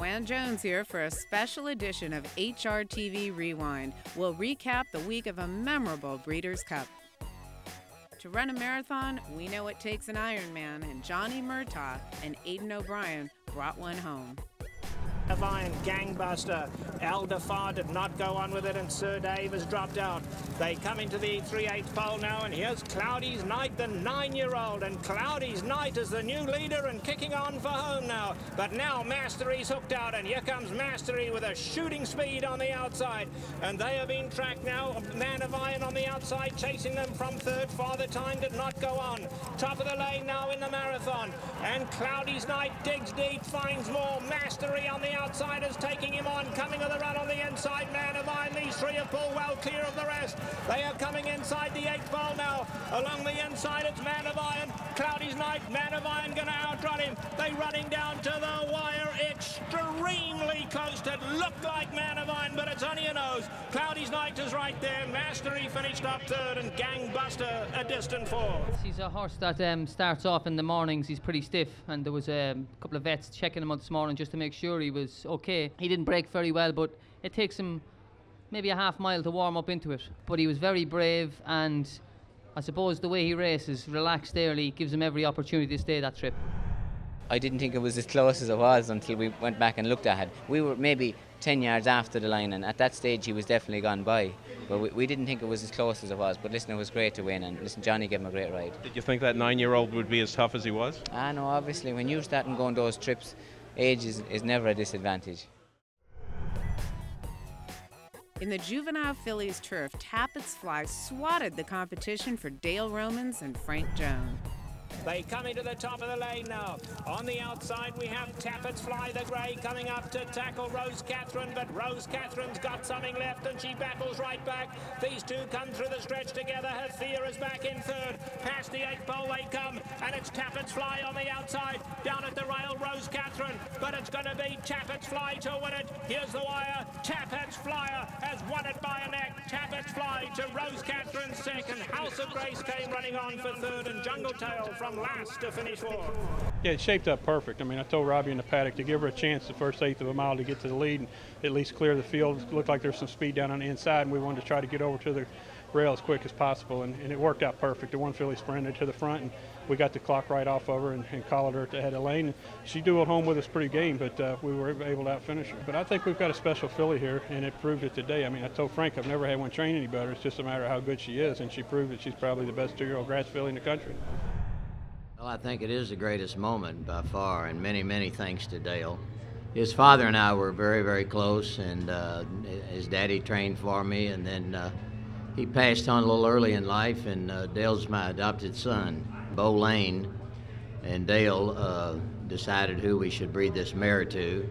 Joanne Jones here for a special edition of HRTV Rewind. We'll recap the week of a memorable Breeders' Cup. To run a marathon, we know it takes an Ironman, and Johnny Murtaugh and Aidan O'Brien brought one home. Iron gangbuster. Aldefar did not go on with it, and Sir Dave has dropped out. They come into the 3/8 pole now, and here's Cloudy's Knight, the 9-year-old, and Cloudy's Knight is the new leader and kicking on for home now. But now Mastery's hooked out, and here comes Mastery with a shooting speed on the outside, and they have been tracked now. Man of Iron on the outside chasing them from third. Father Time did not go on. Top of the lane now in the marathon, and Cloudy's Knight digs deep, finds more. Mastery on the outside is taking him on, coming of the run on the inside. Man of Iron, these three have pulled well clear of the rest. They are coming inside the 8th pole now. Along the inside, it's Man of Iron, Cloudy's Knight. Man of Iron going to outrun him. They running down to the wire, extremely close. It looked like Man of Iron, but it's only a nose. Cloudy's Knight is right there. Mastery finished up third, and Gangbuster a distant fourth. He's a horse that starts off in the mornings. He's pretty stiff, and there was a couple of vets checking him out this morning just to make sure he was okay. He didn't break very well, but it takes him maybe a half mile to warm up into it. But he was very brave, and I suppose the way he races, relaxed early, gives him every opportunity to stay that trip. I didn't think it was as close as it was until we went back and looked at it. We were maybe 10 yards after the line, and at that stage he was definitely gone by. But we didn't think it was as close as it was. But listen, it was great to win, and listen, Johnny gave him a great ride. Did you think that 9-year-old would be as tough as he was? No, obviously when you start and go on those trips, age is never a disadvantage. In the juvenile fillies turf, Tappett's Fly swatted the competition for Dale Romans and Frank Jones. They come into the top of the lane now. On the outside, we have Tappett's Fly, the grey, coming up to tackle Rose Catherine, but Rose Catherine's got something left, and she battles right back. These two come through the stretch together. Hethea is back in third. Past the 8th pole they come, and it's Tappett's Fly on the outside. Down at the rail, Rose Catherine, but it's going to be Tappett's Fly to win it. Here's the wire. Tappett's Flyer has won it by a neck. Tappett's Fly to Rose Catherine's second. House of Grace came running on for third, and Jungle Tail from last to finish fourth. Yeah, it shaped up perfect. I mean, I told Robbie in the paddock to give her a chance the first 1/8 of a mile to get to the lead and at least clear the field. It looked like there's some speed down on the inside, and we wanted to try to get over to the rail as quick as possible, and it worked out perfect. The one filly sprinted to the front, and we got the clock right off of her and collared her at the head of the lane. She dueled home with us pretty game, but we were able to outfinish her. But I think we've got a special filly here, and it proved it today. I mean, I told Frank I've never had one train any better. It's just a matter of how good she is, and she proved that she's probably the best 2-year-old grass filly in the country. Well, I think it is the greatest moment by far, and many, many thanks to Dale. His father and I were very, very close, and his daddy trained for me, and then he passed on a little early in life, and Dale's my adopted son. Bo Lane and Dale decided who we should breed this mare to,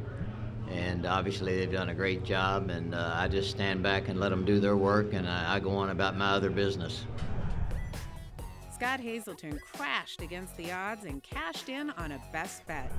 and obviously they've done a great job, and I just stand back and let them do their work, and I go on about my other business. Scott Hazelton crashed against the odds and cashed in on a best bet.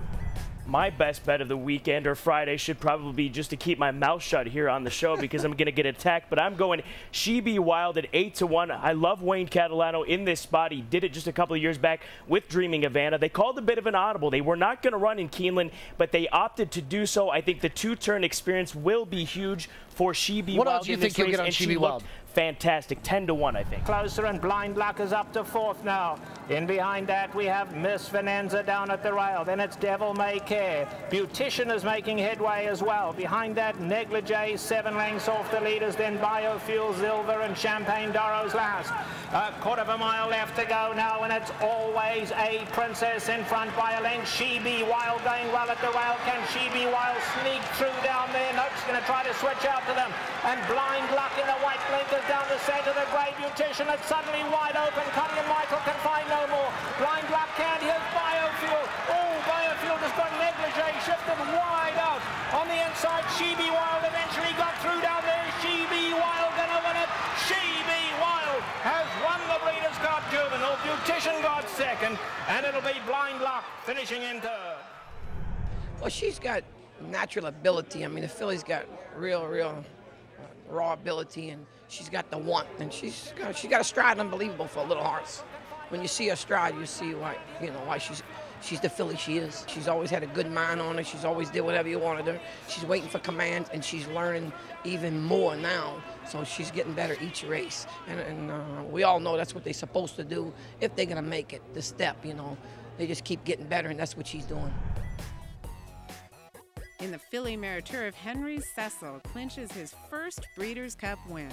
My best bet of the weekend or Friday should probably be just to keep my mouth shut here on the show because I'm going to get attacked, but I'm going She Be Wild at 8-1. I love Wayne Catalano in this spot. He did it just a couple of years back with Dreaming Havana. They called a bit of an audible. They were not going to run in Keeneland, but they opted to do so. I think the 2-turn experience will be huge for She Be Wild. What else do you think you'll get on She Be Wild? Fantastic, 10-1, I think. Closer, and Blind Luck is up to fourth now. In behind that, we have Miss Venenza down at the rail. Then it's Devil May Care. Beautician is making headway as well. Behind that, Negligee, 7 lengths off the leaders. Then Biofuel, Silver, and Champagne Doro's last. A 1/4 mile left to go now, and it's Always a Princess in front by a length. She Be Wild going well at the rail. Can She Be Wild sneak through down there? No, she's going to try to switch out to them. And Blind Luck in the white blinkers down the centre. The grey Beautician. It's suddenly wide open. Cutting and Michael can find no more. Blind Luck can't. Here's Biofuel. Oh, Biofuel just got Negligee shifted wide out. On the inside, She Be Wild eventually got through down there. She Be Wild gonna win it. She Be Wild has won the Breeders' Cup Juvenile. Beautician got second, and it'll be Blind Luck finishing in third. Well, she's got natural ability. I mean, the filly's got real raw ability, and she's got the want, and she's got a stride unbelievable for a little horse. When you see her stride, you see why, why she's she's the filly she is. She's always had a good mind on her. She's always did whatever you wanted her. She's waiting for commands, and she's learning even more now. So she's getting better each race. And we all know that's what they're supposed to do if they're going to make it, the step, you know. They just keep getting better, and that's what she's doing. In the filly mare turf, Henry Cecil clinches his first Breeders' Cup win.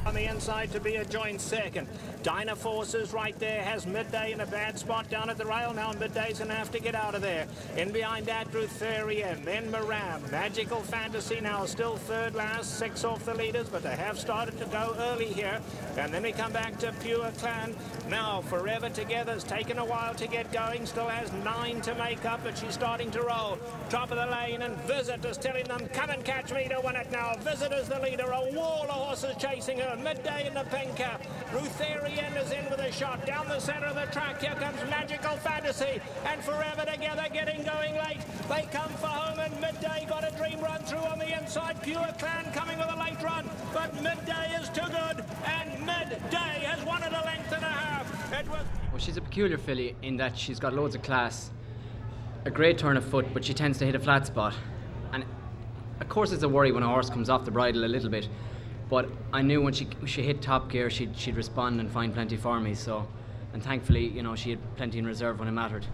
On the inside to be a joint second. Dyna Forces right there has Midday in a bad spot down at the rail now, and Midday's going to have to get out of there. In behind that, Rutherian, then Maram. Magical Fantasy now still third last, 6 off the leaders, but they have started to go early here. And then we come back to Pure Clan. Now, Forever Together's taken a while to get going, still has 9 to make up, but she's starting to roll. Top of the lane, and Visitors telling them, come and catch me to win it now. Visitors the leader, a wall of horses chasing her. Midday in the pink cap. Rutherian is in with a shot down the center of the track. Here comes Magical Fantasy and Forever Together getting going late. They come for home, and Midday got a dream run through on the inside. Pure Clan coming with a late run, but Midday is too good, and Midday has won it a length and a half. Well, she's a peculiar filly in that she's got loads of class, a great turn of foot, but she tends to hit a flat spot. And of course it's a worry when a horse comes off the bridle a little bit. But I knew when she hit top gear, she'd respond and find plenty for me. So, and thankfully, you know, she had plenty in reserve when it mattered.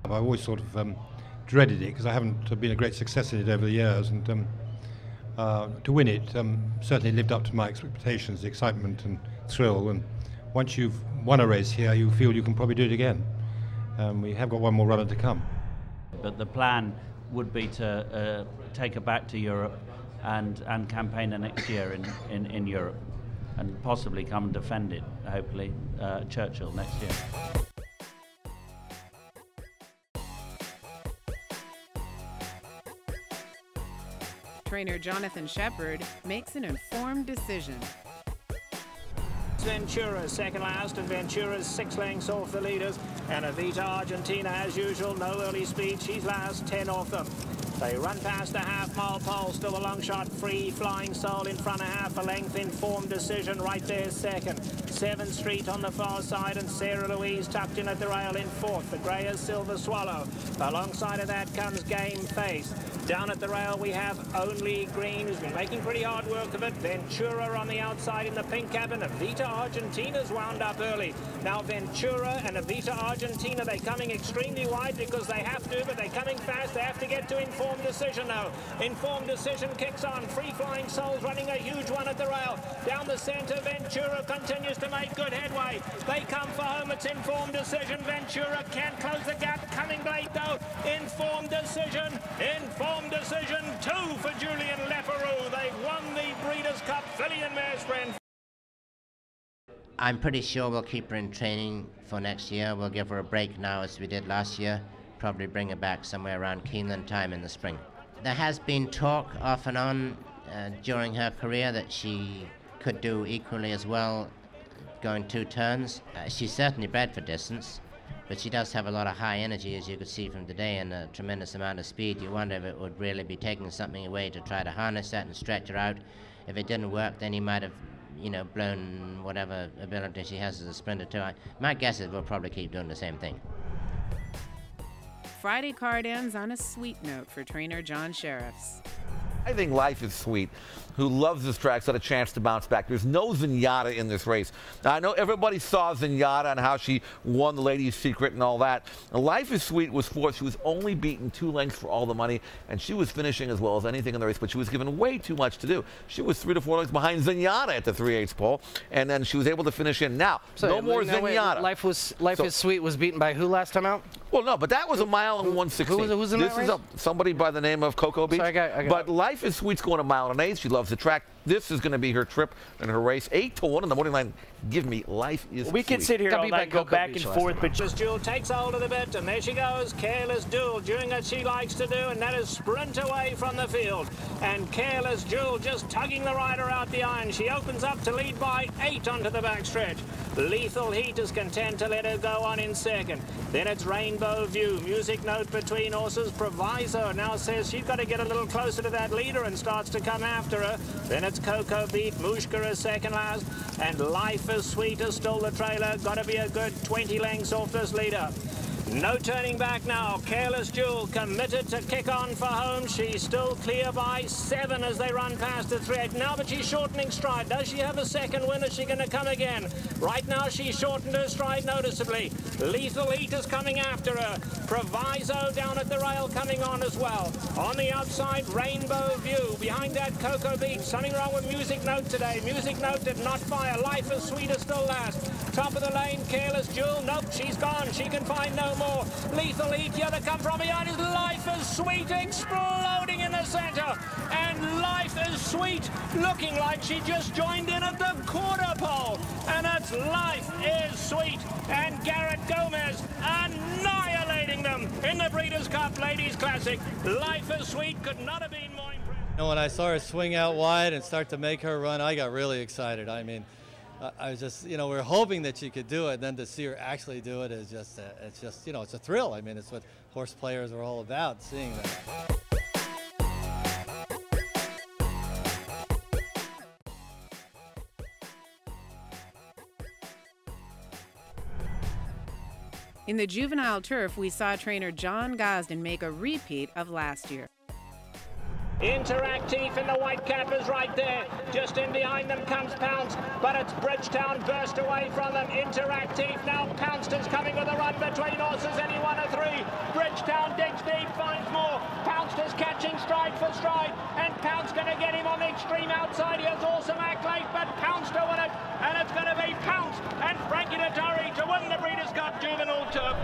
I've always sort of dreaded it because I haven't been a great success in it over the years, and to win it certainly lived up to my expectations, the excitement and thrill. And once you've won a race here, you feel you can probably do it again. We have got one more runner to come. But the plan would be to take her back to Europe and campaign the next year in Europe, and possibly come and defend it, hopefully, Churchill next year. Trainer Jonathan Shepard makes an informed decision. Ventura second last, and Ventura's 6 lengths off the leaders, and Avita Argentina as usual, no early speed, she's last, 10 off them. They run past the half-mile pole, still a long shot, Free Flying Soul in front of half a length, Informed Decision right there second. 7th Street on the far side, and Sarah Louise tucked in at the rail in 4th. The grey is Silver Swallow. Alongside of that comes Game Face. Down at the rail we have Only Green, who's been making pretty hard work of it. Ventura on the outside in the pink cap, and Avita Argentina's wound up early. Now Ventura and Avita Argentina, they're coming extremely wide because they have to, but they're coming fast. They have to get to Informed Decision now. Informed Decision kicks on. Free Flying Soul's running a huge one at the rail. Down the centre, Ventura continues to make good headway. They come for home. It's Informed Decision. Ventura can't close the gap. Coming late though. Informed Decision. Informed Decision. 2 for Julian Leperoux. They've won the Breeders' Cup filly and mare sprint. I'm pretty sure we'll keep her in training for next year. We'll give her a break now as we did last year. Probably bring her back somewhere around Keeneland time in the spring. There has been talk off and on during her career that she could do equally as well going 2 turns. She's certainly bred for distance, but she does have a lot of high energy, as you could see from today, and a tremendous amount of speed. You wonder if it would really be taking something away to try to harness that and stretch her out. If it didn't work, then he might have, you know, blown whatever ability she has as a sprinter too. My guess is we'll probably keep doing the same thing. Friday card ends on a sweet note for trainer John Sheriffs. I think Life is Sweet, who loves this track, got a chance to bounce back. There's no Zenyatta in this race. Now, I know everybody saw Zenyatta and how she won the Ladies' Secret and all that. And Life is Sweet was 4th. She was only beaten 2 lengths for all the money, and she was finishing as well as anything in the race, but she was given way too much to do. She was 3 to 4 lengths behind Zenyatta at the 3/8 pole, and then she was able to finish in. Now, so no more Zenyatta. Life is Sweet was beaten by who last time out? Well, no, but that was a mile and 1/16. Who's in that race? This is somebody by the name of Cocoa Beach. So I got but Life is Sweet's going a mile and 1/8. She loves the track. This is going to be her trip and her race. 8 to 1 in the morning line. Give me Life is Sweet. We could sit here all night and go back and forth, but just Jewel takes hold of the bit, and there she goes. Careless Jewel doing what she likes to do, and that is sprint away from the field. And Careless Jewel just tugging the rider out the iron. She opens up to lead by 8 onto the backstretch. Lethal Heat is content to let her go on in second. Then it's Rainbow View. Music note between horses. Proviso now says she's got to get a little closer to that leader and starts to come after her. Then it's Cocoa Beat. Mushka is second last. And Life is Sweet is still the trailer. Got to be a good 20 lengths off this leader. No turning back now. Careless Jewel committed to kick on for home. She's still clear by 7 as they run past the 3-8 now, but she's shortening stride. Does she have a second win? Is she going to come again? Right now she's shortened her stride noticeably. Lethal Heat is coming after her. Proviso down at the rail coming on as well. On the outside, Rainbow View. Behind that, Cocoa Beach. Something wrong with Music Note today. Music Note did not fire. Life is Sweet is still last. Top of the lane, Careless Jewel. Nope, she's gone. She can find no more. Lethal Heat, here they come from behind. His Life is Sweet exploding in the center. And Life is Sweet looking like she just joined in at the quarter pole. And it's Life is Sweet. And Garrett Gomez annihilating them in the Breeders' Cup Ladies Classic. Life is Sweet could not have been more impressive. When I saw her swing out wide and start to make her run, I got really excited. I mean, I was just, we were hoping that she could do it, and then to see her actually do it is just, it's just, it's a thrill. I mean, it's what horse players are all about, seeing that. In the juvenile turf, we saw trainer John Gosden make a repeat of last year. Interactive in the white cap is right there. Just in behind them comes Pounced, but it's Bridgetown burst away from them. Interactive now. Pounced is coming with a run between horses. Any one of 3. Bridgetown digs deep, finds more. Pounced is catching stride for stride, and Pounced going to get him on the extreme outside. Here's Awesome Accolade, but Pounced to win it, and it's going to be Pounced and Frankie Dettori to win the Breeders' Cup Juvenile Turf.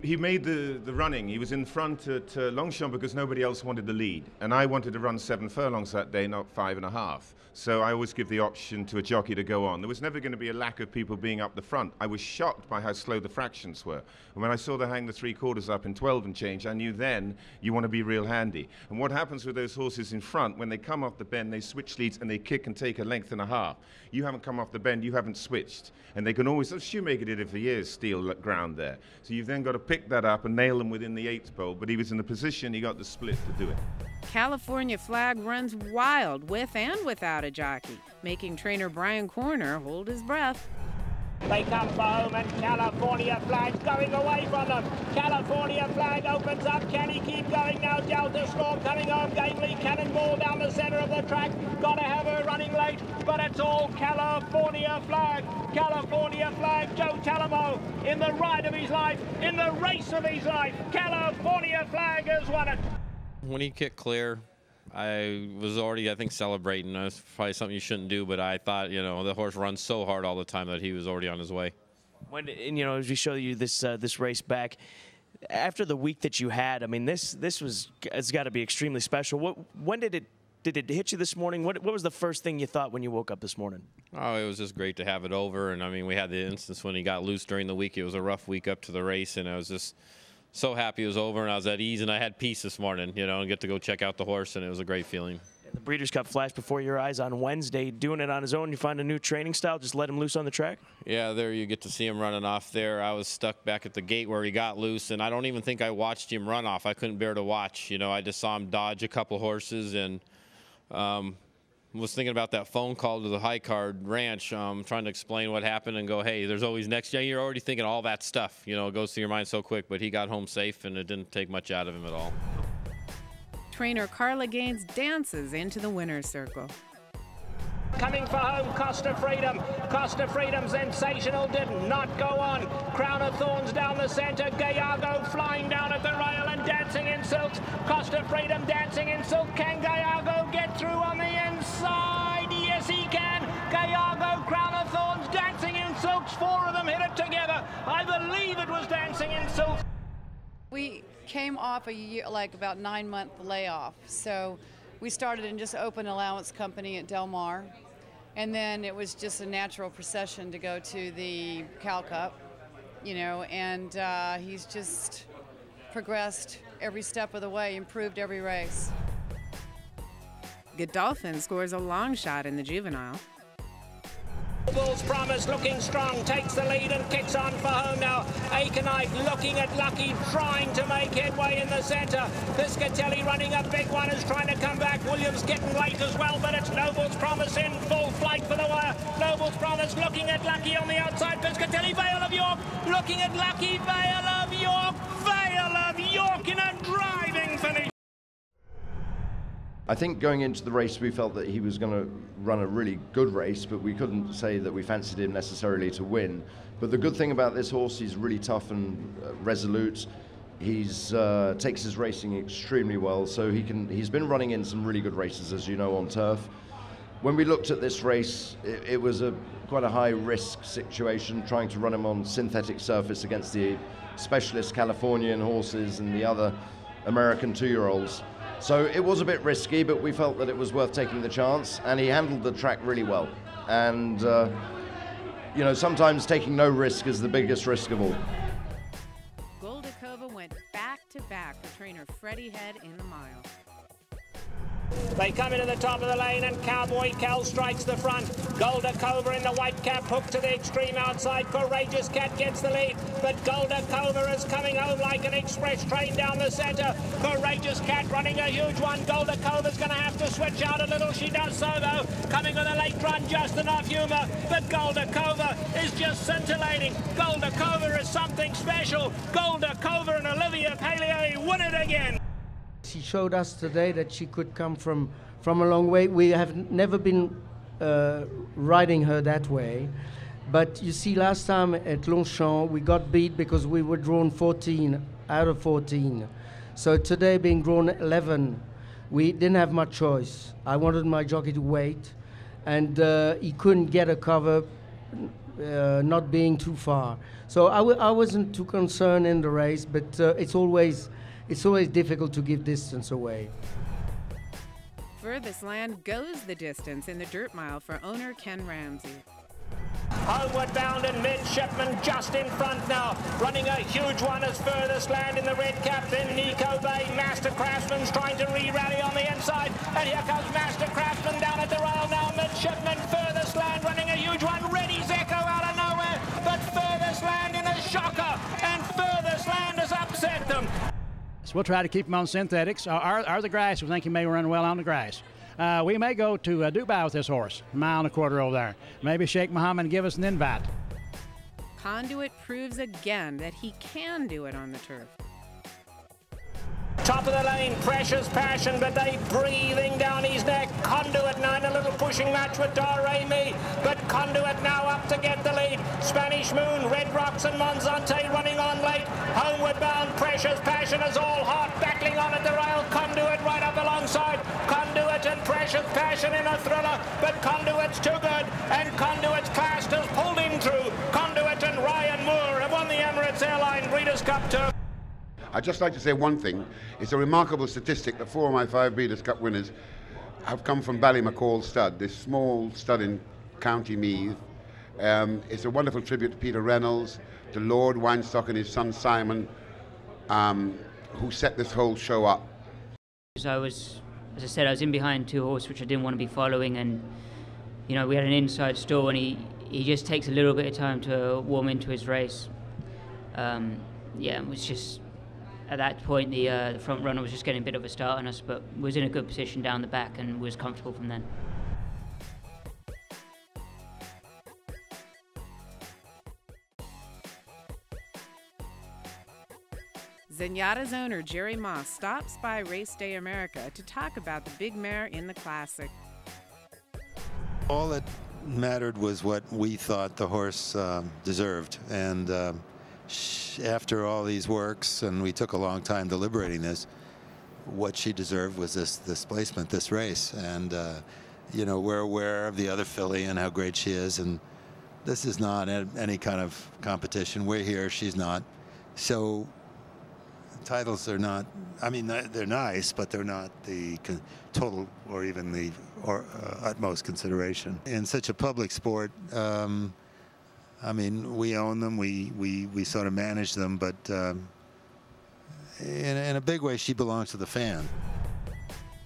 He made the running. He was in front at Longchamp because nobody else wanted the lead. And I wanted to run 7 furlongs that day, not 5.5. So I always give the option to a jockey to go on. There was never going to be a lack of people being up the front. I was shocked by how slow the fractions were. And when I saw them hang the 3/4 up in 12 and change, I knew then you want to be real handy. And what happens with those horses in front, when they come off the bend, they switch leads and they kick and take a length and a half. You haven't come off the bend, you haven't switched. And they can always, Shoemaker did it for years, steal ground there. So you've then got to pick that up and nail them within the 8th pole. But he was in the position, he got the split to do it. California Flag runs wild with and without a jockey, making trainer Brian Corner hold his breath. They come for home, and California Flag's going away from them. California Flag opens up. Can he keep going now? Delta Storm coming home gamely. Cannonball down the center of the track. Got to have her running late, but it's all California Flag. California Flag, Joe Talamo in the ride of his life, in the race of his life. California Flag has won it. When he kicked clear, I was already, I think, celebrating. That's probably something you shouldn't do, but I thought, the horse runs so hard all the time that he was already on his way. As we show you this race back, after the week that you had, I mean, it's got to be extremely special. When did it hit you this morning? What was the first thing you thought when you woke up this morning? Oh, it was just great to have it over, and I mean, we had the instance when he got loose during the week. It was a rough week up to the race, and I was just so happy it was over, and I was at ease, and I had peace this morning, and get to go check out the horse, and it was a great feeling. The Breeders' Cup flashed before your eyes on Wednesday. Doing it on his own, you find a new training style, just let him loose on the track? Yeah, there you get to see him running off there. I was stuck back at the gate where he got loose, and I don't even think I watched him run off. I couldn't bear to watch. I just saw him dodge a couple horses, and was thinking about that phone call to the High Card Ranch, trying to explain what happened and go, hey, there's always next year. You're already thinking all that stuff. It goes through your mind so quick, but he got home safe, and it didn't take much out of him at all. Trainer Carla Gaines dances into the winner's circle. Coming for home, Costa Freedom. Costa Freedom, sensational, did not go on. Crown of Thorns down the center. Gallardo flying down at the rail and dancing in silks. Costa Freedom dancing in silk. Can Gallardo get through on the inside? Yes, he can. Gallardo, Crown of Thorns, dancing in silks. 4 of them hit it together. I believe it was dancing in silks. We came off a year, about 9-month layoff. So we started in just open allowance company at Del Mar. And then it was just a natural procession to go to the Cal Cup, and he's just progressed every step of the way, improved every race. Godolphin scores a long shot in the juvenile. Noble's Promise looking strong, takes the lead and kicks on for home now. Aconite looking at Lucky, trying to make headway in the centre. Piscatelli running a big one, is trying to come back. Williams getting late as well, but it's Noble's Promise in full flight for the wire. Noble's Promise looking at Lucky on the outside. Piscatelli, Vale of York looking at Lucky. Vale of York, Vale of York in a driving finish. I think going into the race we felt that he was going to run a really good race, but we couldn't say that we fancied him necessarily to win. But the good thing about this horse, he's really tough and resolute. He's takes his racing extremely well, so he's been running in some really good races, as you know, on turf. When we looked at this race, it was quite a high risk situation, trying to run him on synthetic surface against the specialist Californian horses and the other American 2-year-olds. So it was a bit risky, but we felt that it was worth taking the chance, and he handled the track really well. And, you know, sometimes taking no risk is the biggest risk of all. Goldacova went back-to-back for trainer Freddie Head in the mile. They come into the top of the lane and Cowboy Cal strikes the front. Goldacova in the white cap, hooked to the extreme outside. Courageous Cat gets the lead, but Goldacova is coming home like an express train down the centre. Courageous Cat running a huge one. Goldacova's going to have to switch out a little. She does so though. Coming with a late run, just enough humour, but Goldacova is just scintillating. Goldacova is something special. Goldacova and Olivia Pallier win it again. She showed us today that she could come from a long way. We have never been riding her that way. But you see, last time at Longchamp, we got beat because we were drawn 14 out of 14. So today, being drawn 11, we didn't have much choice. I wanted my jockey to wait, and he couldn't get a cover, not being too far. So I wasn't too concerned in the race, but it's always difficult to give distance away. Furthest Land goes the distance in the dirt mile for owner Ken Ramsey. Homeward Bound and Midshipman just in front now, running a huge one as Furthest Land in the red cap. Then Nico Bay, Master Craftsman's trying to re-rally on the inside, and here comes Master Craftsman down at the rail now. Midshipman, Furthest Land running a huge one. Reddy's Echo out of nowhere, but Furthest Land in a shocker, and Furthest Land has upset them. So we'll try to keep him on synthetics or the grass. We think he may run well on the grass. We may go to Dubai with this horse, a mile and a quarter over there. Maybe Sheikh Mohammed give us an invite. Conduit proves again that he can do it on the turf. Top of the lane, Precious Passion, but they breathing down his neck. Conduit now in a little pushing match with Daremi, but Conduit now up to get the lead. Spanish Moon, Red Rocks and Monzante running on late. Homeward Bound, Precious Passion is all hot, battling on at the rail. Conduit right up alongside. Conduit and Precious Passion in a thriller, but Conduit's too good, and Conduit's class has pulled him through. Conduit and Ryan Moore have won the Emirates Airline Breeders' Cup Turf. I'd just like to say one thing. It's a remarkable statistic that 4 of my 5 Breeders' Cup winners have come from Ballymacall Stud, this small stud in County Meath. It's a wonderful tribute to Peter Reynolds, to Lord Weinstock and his son Simon, who set this whole show up. So as I said, I was in behind 2 horses which I didn't want to be following, and you know, we had an inside stall, and he just takes a little bit of time to warm into his race. Yeah, it was just at that point the front runner was just getting a bit of a start on us, but was in a good position down the back and was comfortable from then. Zenyatta's owner Jerry Moss stops by Race Day America to talk about the big mare in the Classic. All that mattered was what we thought the horse deserved, and after all these works, and we took a long time deliberating this, what she deserved was this placement, this race. And you know, we're aware of the other filly and how great she is, and this is not any kind of competition. We're here, she's not. So titles are not, I mean, they're nice, but they're not the total or even the utmost consideration. In such a public sport, I mean, we own them, we sort of manage them, but in a big way, she belongs to the fan.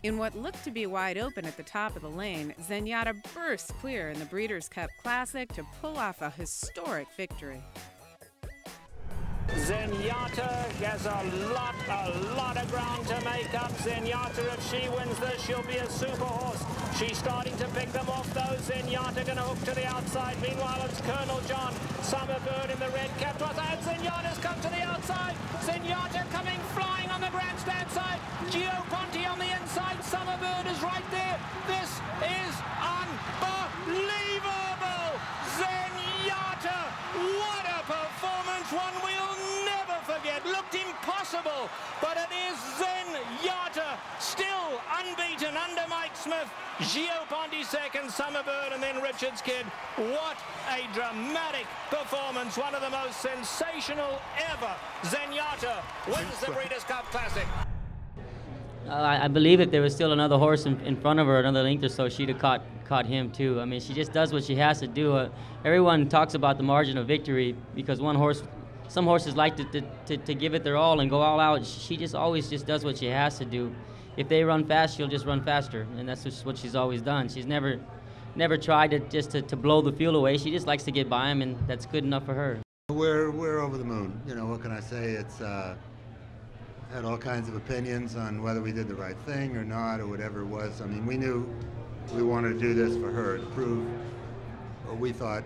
In what looked to be wide open at the top of the lane, Zenyatta burst clear in the Breeders' Cup Classic to pull off a historic victory. Zenyatta has a lot of ground to make up. Zenyatta, if she wins this, she'll be a super horse. She's starting to pick them off, though. Zenyatta going to hook to the outside. Meanwhile, it's Colonel John. Summerbird in the red cap. And Zenyatta's come to the outside. Zenyatta coming flying on the grandstand side. Gio Ponti on the inside. Summerbird is right there. This is unbelievable. Zenyatta, what a performance. One will never forget. Looked impossible, but it is Zenyatta, still unbeaten under Mike Smith. Gio Ponti second, Summerbird, and then Richard's Kid. What a dramatic performance. One of the most sensational ever. Zenyatta wins the Breeders' Cup Classic. I believe if there was still another horse in front of her, another length or so, she'd have caught him too. I mean, she just does what she has to do. Everyone talks about the margin of victory because some horses like to give it their all and go all out. She just always just does what she has to do. If they run fast, she'll just run faster, and that's just what she's always done. She's never tried to blow the field away. She just likes to get by them, and that's good enough for her. We're over the moon. You know, what can I say? It's had all kinds of opinions on whether we did the right thing or not or whatever it was. I mean, we knew we wanted to do this for her to prove, or we thought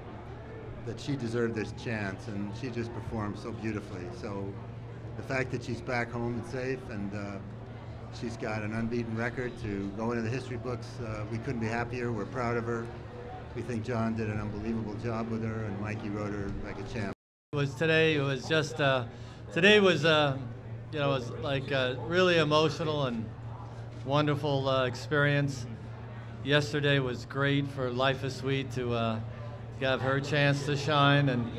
that she deserved this chance, and she just performed so beautifully. So the fact that she's back home and safe, and she's got an unbeaten record to go into the history books, we couldn't be happier. We're proud of her. We think John did an unbelievable job with her, and Mikey rode her like a champ. Today was just, today was, you know, it was like a really emotional and wonderful experience. Yesterday was great for Life is Sweet to have her chance to shine. And,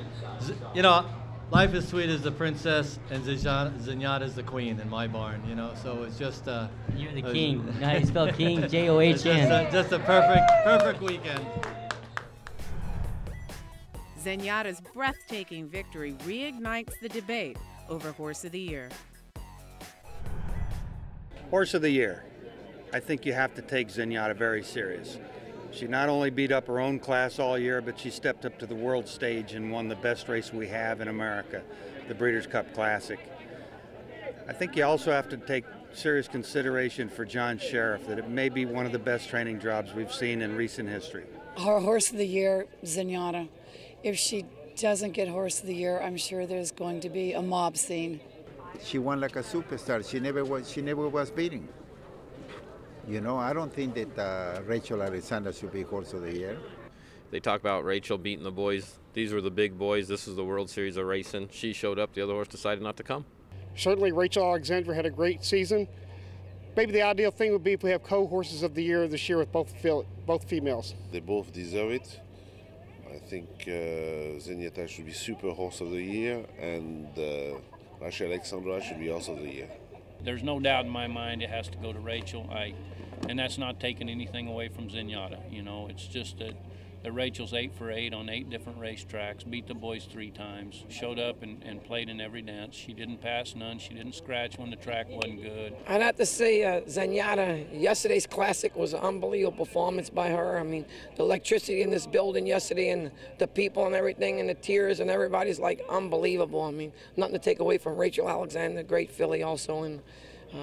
you know, Life is Sweet is the princess and Zenyatta is the queen in my barn, you know, so it's just... You're the king. Now you spell king, J-O-H-N. Just a perfect weekend. Zenyatta's breathtaking victory reignites the debate over Horse of the Year. Horse of the Year. I think you have to take Zenyatta very serious. She not only beat up her own class all year, but she stepped up to the world stage and won the best race we have in America, the Breeders' Cup Classic. I think you also have to take serious consideration for John Sheriff, that it may be one of the best training jobs we've seen in recent history. Our Horse of the Year, Zenyatta. If she doesn't get Horse of the Year, I'm sure there's going to be a mob scene. She won like a superstar. She never was beaten. You know, I don't think that Rachel Alexander should be Horse of the Year. They talk about Rachel beating the boys. These were the big boys. This is the World Series of racing. She showed up. The other horse decided not to come. Certainly, Rachel Alexander had a great season. Maybe the ideal thing would be if we have co-horses of the year this year with both females. They both deserve it. I think Zenyatta should be Super Horse of the Year, and Rachel Alexandra should be Horse of the Year. There's no doubt in my mind it has to go to Rachel, and that's not taking anything away from Zenyatta. You know, it's just that Rachel's 8 for 8 on 8 different racetracks, beat the boys 3 times, showed up and played in every dance. She didn't pass none. She didn't scratch when the track wasn't good. I'd have to say Zenyatta, yesterday's Classic was an unbelievable performance by her. I mean, the electricity in this building yesterday and the people and everything and the tears and everybody's like unbelievable. I mean, nothing to take away from Rachel Alexander, great filly also. And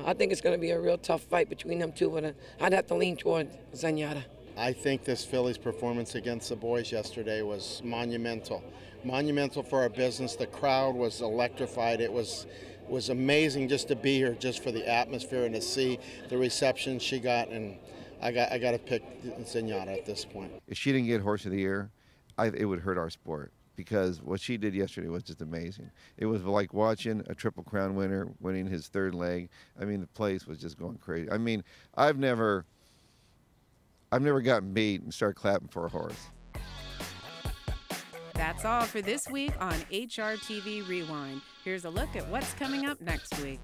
I think it's going to be a real tough fight between them two, but I'd have to lean toward Zenyatta. I think this filly's performance against the boys yesterday was monumental. Monumental for our business. The crowd was electrified. It was amazing just to be here, just for the atmosphere and to see the reception she got. And I got to pick Zenyatta at this point. If she didn't get Horse of the Year, it would hurt our sport, because what she did yesterday was just amazing. It was like watching a Triple Crown winner winning his 3rd leg. I mean, the place was just going crazy. I mean, I've never gotten beat and started clapping for a horse. That's all for this week on HRTV Rewind. Here's a look at what's coming up next week.